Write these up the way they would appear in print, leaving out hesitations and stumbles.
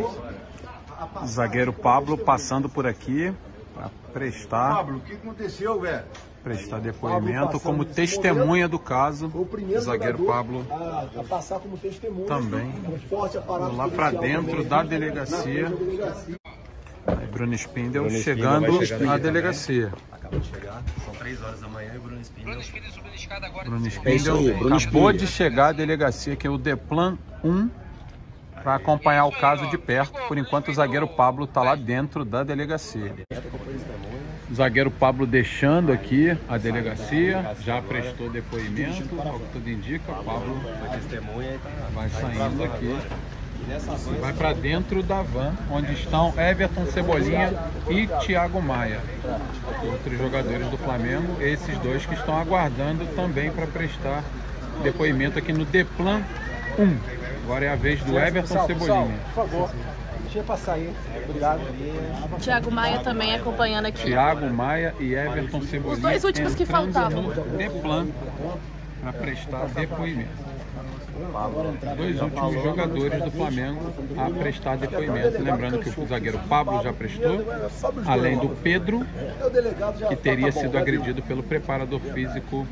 O zagueiro Pablo passando por aqui para prestar. Pablo, o que aconteceu, velho? Prestar depoimento como testemunha do caso. O zagueiro Pablo a passar como testemunha, também aparato lá para dentro da delegacia. Aí Bruno Spindel chegando na delegacia. Acabou de chegar, são 3 horas da manhã e o Bruno Spindel subiu na escada agora. Bruno Spindel acabou de chegar à delegacia, que é o Deplan 1, para acompanhar o caso de perto. Por enquanto o zagueiro Pablo está lá dentro da delegacia. O zagueiro Pablo deixando aqui a delegacia, já prestou depoimento, ao que tudo indica, o Pablo vai saindo aqui. Vai para dentro da van, onde estão Everton Cebolinha e Thiago Maia, outros jogadores do Flamengo, esses dois que estão aguardando também para prestar depoimento aqui no Deplan 1. Agora é a vez do Everton Cebolinha. Por favor, deixa eu passar aí. Obrigado. Thiago Maia também acompanhando aqui. Thiago Maia e Everton Cebolinha. Os dois últimos que faltavam. No Deplan para prestar depoimento. Os dois últimos jogadores do Flamengo a prestar depoimento. Lembrando que o zagueiro Pablo já prestou, além do Pedro, que teria sido agredido pelo preparador físico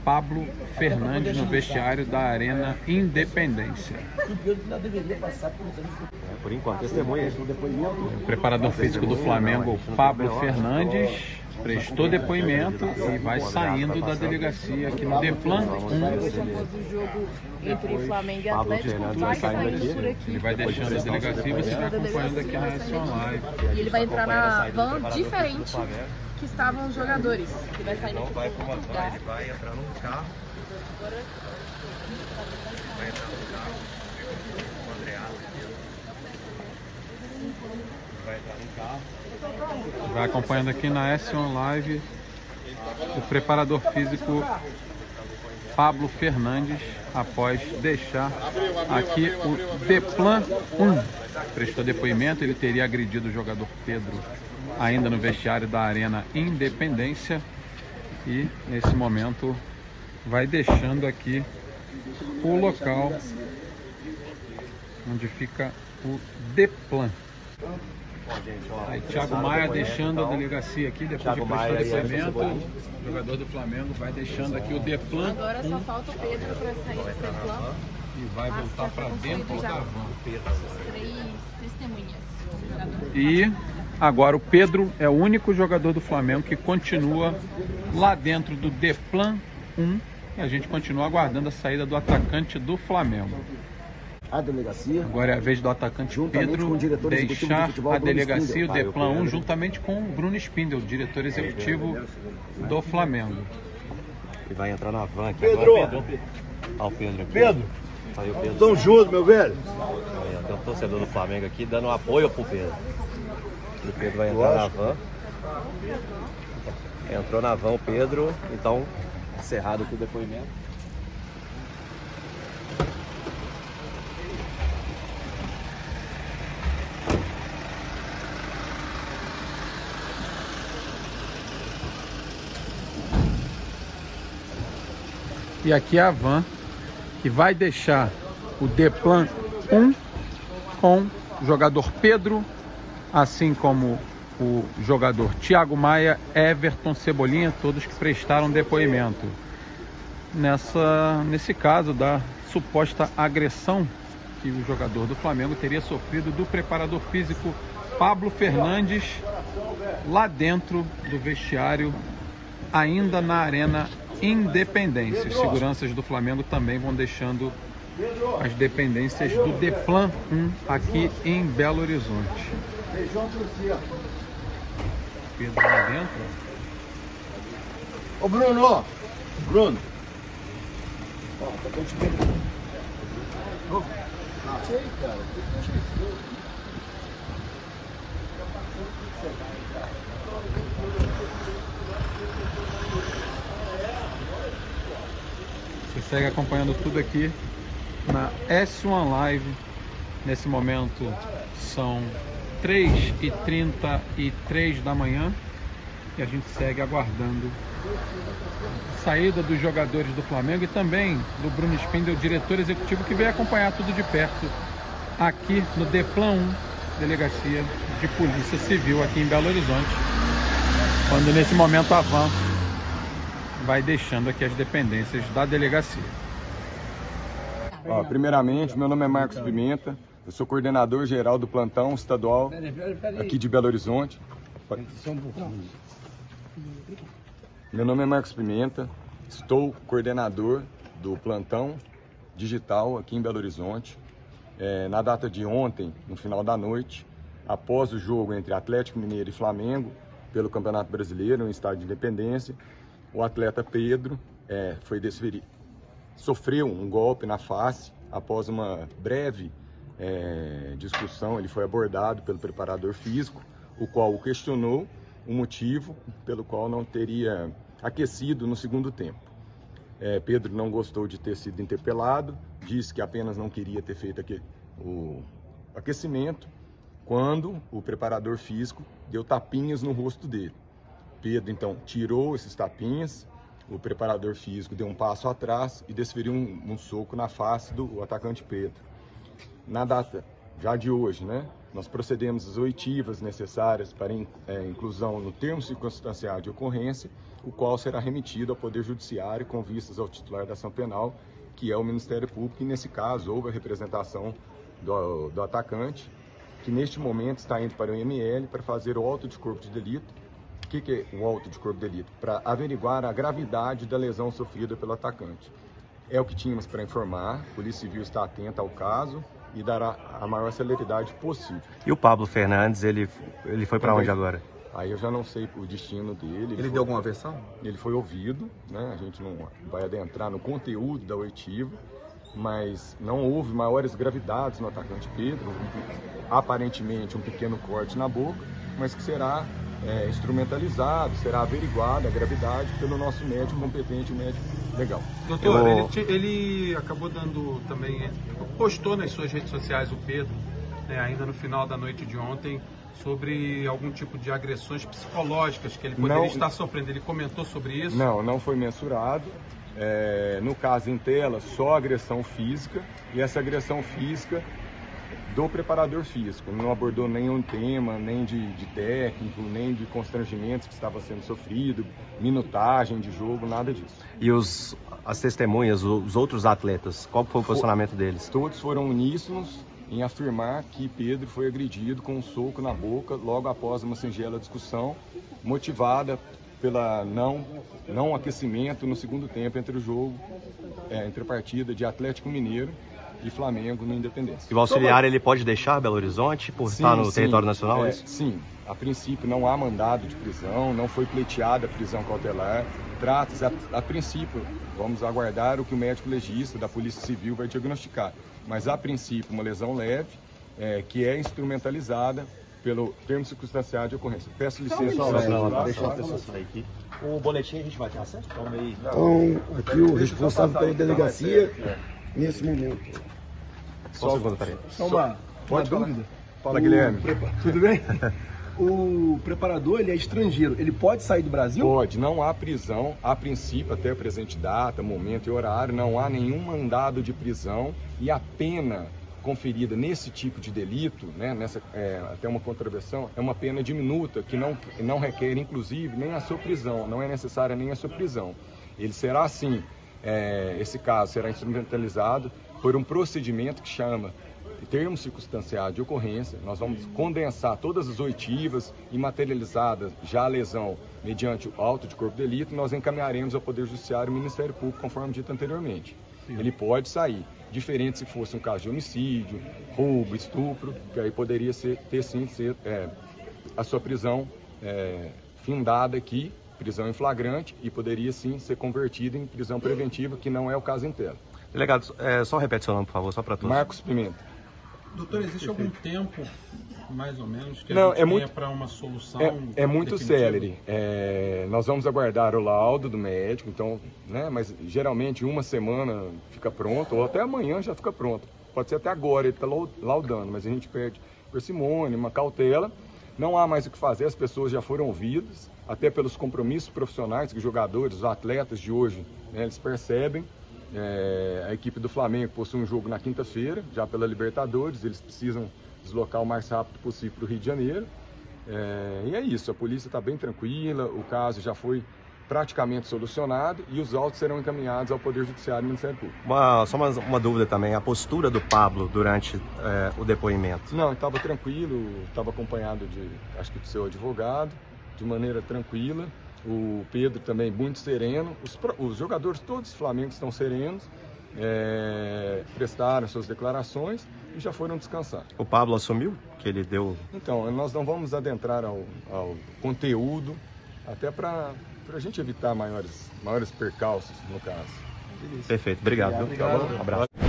Pablo Fernandes no vestiário da Arena Independência. Por enquanto, testemunha. O preparador físico do Flamengo, Pablo Fernandes, prestou depoimento e vai saindo da delegacia aqui no Deplan 1. Após o jogo entre Flamengo e Atlético, vai saindo por aqui. Ele vai deixando a delegacia e você vai acompanhando aqui na S1 Live. E ele vai entrar na van diferente que estavam os jogadores. Ele vai sair Não vai para uma van, ele vai entrar num carro. Vai entrar num carro. O Andreado. Vai entrar num carro. Vai acompanhando aqui na S1 Live o preparador físico Pablo Fernandes, após deixar aqui o Deplan 1. Prestou depoimento, ele teria agredido o jogador Pedro ainda no vestiário da Arena Independência e nesse momento vai deixando aqui o local onde fica o Deplan. Aí Thiago Maia deixando a delegacia aqui, depois de prestar depoimento, o jogador do Flamengo vai deixando aqui o Deplan. Agora só falta o Pedro para sair do Deplan. E vai voltar para dentro da van. Três testemunhas. E agora o Pedro é o único jogador do Flamengo que continua lá dentro do Deplan 1. E a gente continua aguardando a saída do atacante do Flamengo. A delegacia. Agora é a vez do atacante Pedro deixar a delegacia, o Deplan 1, juntamente com o Bruno Spindel, diretor executivo do Flamengo. E vai entrar na van aqui Pedro! agora. Olha o Pedro aqui. Pedro! Saiu o Pedro. Tamo junto, meu velho. Aí, tem um torcedor do Flamengo aqui dando apoio pro Pedro. O Pedro vai entrar na van. Entrou na van o Pedro, então encerrado aqui o depoimento. E aqui é a van que vai deixar o Deplan 1 com o jogador Pedro, assim como o jogador Thiago Maia, Everton Cebolinha, todos que prestaram depoimento nesse caso da suposta agressão que o jogador do Flamengo teria sofrido do preparador físico Pablo Fernandes lá dentro do vestiário, ainda na Arena Independência. Os seguranças do Flamengo também vão deixando as dependências do Deplan 1 aqui em Belo Horizonte. Pedro lá dentro. Ô Bruno! Bruno! Não sei, cara. Você segue acompanhando tudo aqui na S1 Live. Nesse momento são 3h33 da manhã e a gente segue aguardando a saída dos jogadores do Flamengo e também do Bruno Spindel, diretor executivo, que veio acompanhar tudo de perto aqui no Deplan 1, Delegacia de Polícia Civil aqui em Belo Horizonte, quando nesse momento a van vai deixando aqui as dependências da delegacia. Primeiramente, meu nome é Marcos Pimenta, eu sou coordenador geral do plantão estadual aqui de Belo Horizonte. Meu nome é Marcos Pimenta, estou coordenador do plantão digital aqui em Belo Horizonte. Na data de ontem, no final da noite, após o jogo entre Atlético Mineiro e Flamengo, pelo Campeonato Brasileiro, no estádio de Independência, o atleta Pedro sofreu um golpe na face. Após uma breve discussão, ele foi abordado pelo preparador físico, o qual o questionou o motivo pelo qual não teria aquecido no segundo tempo. Pedro não gostou de ter sido interpelado, disse que apenas não queria ter feito o aquecimento, quando o preparador físico deu tapinhas no rosto dele. Pedro então tirou esses tapinhas, o preparador físico deu um passo atrás e desferiu um soco na face do atacante Pedro. Na data já de hoje, nós procedemos às oitivas necessárias para inclusão no termo circunstancial de ocorrência, o qual será remetido ao Poder Judiciário com vistas ao titular da ação penal, que é o Ministério Público, e nesse caso houve a representação do atacante, que neste momento está indo para o IML para fazer o auto de corpo de delito. O que é o auto de corpo de delito? Para averiguar a gravidade da lesão sofrida pelo atacante. É o que tínhamos para informar, a Polícia Civil está atenta ao caso e dará a maior celeridade possível. E o Pablo Fernandes, ele foi para onde agora? Aí eu já não sei o destino dele. Ele deu alguma versão? Ele foi ouvido, a gente não vai adentrar no conteúdo da oitiva, mas não houve maiores gravidades no atacante Pedro, aparentemente um pequeno corte na boca, mas que será instrumentalizado, será averiguada a gravidade pelo nosso médico competente, o médico legal. Doutor, ele acabou dando também, postou nas suas redes sociais o Pedro, ainda no final da noite de ontem, sobre algum tipo de agressões psicológicas que ele poderia estar sofrendo. Ele comentou sobre isso? Não foi mensurado. No caso em tela, só agressão física, e essa agressão física do preparador físico. Não abordou nenhum tema, nem de técnico, nem de constrangimentos que estava sendo sofrido, minutagem de jogo, nada disso. E as testemunhas, os outros atletas, qual foi o posicionamento deles? Todos foram uníssonos em afirmar que Pedro foi agredido com um soco na boca logo após uma singela discussão, motivada pela não aquecimento no segundo tempo entre o jogo, entre a partida de Atlético Mineiro e Flamengo no Independência. E o auxiliar, ele pode deixar Belo Horizonte por estar no território nacional? Sim, a princípio não há mandado de prisão, não foi pleiteada a prisão cautelar. Trata-se, a princípio, vamos aguardar o que o médico legista da Polícia Civil vai diagnosticar. Mas a princípio uma lesão leve, que é instrumentalizada pelo termo circunstancial de ocorrência. Peço licença. Deixa a pessoa sair aqui. O boletim a gente vai ter acesso? Então, aqui o responsável pela delegacia, nesse momento. Só um segundo, peraí. Só uma dúvida. Fala, Guilherme. Tudo bem? O preparador, ele é estrangeiro, ele pode sair do Brasil? Pode, não há prisão, a princípio, até a presente data, momento e horário, não há nenhum mandado de prisão, e a pena conferida nesse tipo de delito, até uma contravenção, é uma pena diminuta, que não requer, inclusive, nem a sua prisão, não é necessária nem a sua prisão. Ele será, assim, esse caso será instrumentalizado por um procedimento que chama termo circunstancial de ocorrência. Nós vamos condensar todas as oitivas e materializadas já a lesão mediante o auto de corpo de delito, nós encaminharemos ao Poder Judiciário e ao Ministério Público, conforme dito anteriormente. Sim. Ele pode sair, diferente se fosse um caso de homicídio, roubo, estupro, que aí poderia ter sim a sua prisão findada aqui, prisão em flagrante, e poderia sim ser convertida em prisão preventiva, que não é o caso em tela. Delegado, só repete seu nome, por favor, só para todos. Marcos Pimenta. Doutor, existe algum tempo, mais ou menos, que a gente tenha para uma solução? É muito célere. Nós vamos aguardar o laudo do médico, então, mas geralmente uma semana fica pronto, ou até amanhã já fica pronto. Pode ser até agora, ele está laudando, mas a gente pede parcimônia, uma cautela. Não há mais o que fazer, as pessoas já foram ouvidas, até pelos compromissos profissionais que os jogadores, os atletas de hoje, eles percebem. A equipe do Flamengo possui um jogo na quinta-feira, já pela Libertadores, eles precisam deslocar o mais rápido possível para o Rio de Janeiro. E é isso, a polícia está bem tranquila, o caso já foi praticamente solucionado e os autos serão encaminhados ao Poder Judiciário e Ministério Público. Só uma dúvida também, a postura do Pablo durante o depoimento? Não, estava tranquilo, estava acompanhado acho que do seu advogado, de maneira tranquila. O Pedro também muito sereno, os jogadores todos do Flamengo estão serenos, prestaram suas declarações e já foram descansar. O Pablo assumiu que ele deu... Então, nós não vamos adentrar ao conteúdo, até para a gente evitar maiores percalços no caso. Perfeito, obrigado. Obrigado. Tá bom? Um abraço.